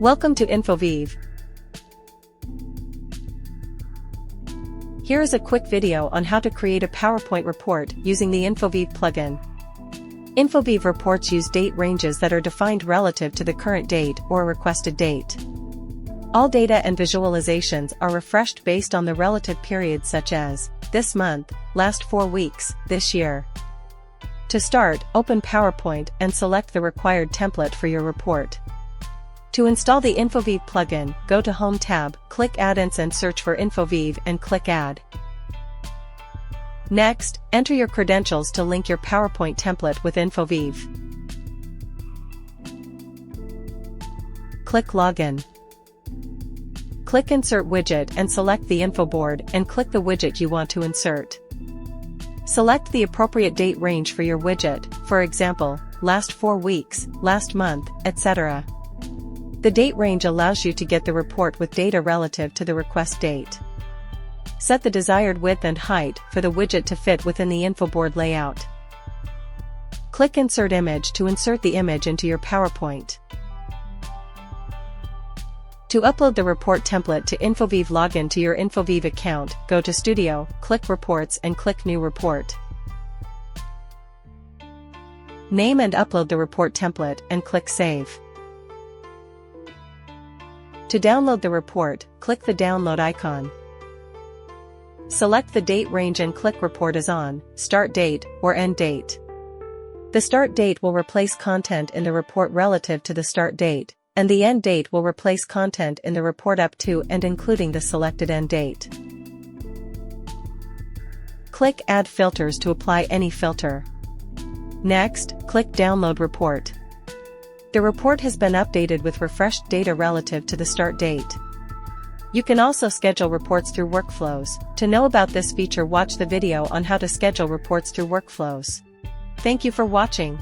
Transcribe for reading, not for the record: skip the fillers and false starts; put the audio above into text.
Welcome to Infoveave. Here is a quick video on how to create a PowerPoint report using the Infoveave plugin. Infoveave reports use date ranges that are defined relative to the current date or requested date. All data and visualizations are refreshed based on the relative periods such as this month, last 4 weeks, this year. To start, open PowerPoint and select the required template for your report. To install the Infoveave plugin, go to Home tab, click Add-ins and search for Infoveave and click Add. Next, enter your credentials to link your PowerPoint template with Infoveave. Click Login. Click Insert Widget and select the info board and click the widget you want to insert. Select the appropriate date range for your widget, for example, last 4 weeks, last month, etc. The date range allows you to get the report with data relative to the request date. Set the desired width and height for the widget to fit within the info board layout. Click Insert Image to insert the image into your PowerPoint. To upload the report template to Infoveave, log in to your Infoveave account, go to Studio, click Reports and click New Report. Name and upload the report template and click Save. To download the report, click the download icon. Select the date range and click Report as on, Start Date, or End Date. The start date will replace content in the report relative to the start date, and the end date will replace content in the report up to and including the selected end date. Click Add Filters to apply any filter. Next, click Download Report. The report has been updated with refreshed data relative to the start date. You can also schedule reports through workflows. To know about this feature, watch the video on how to schedule reports through workflows. Thank you for watching.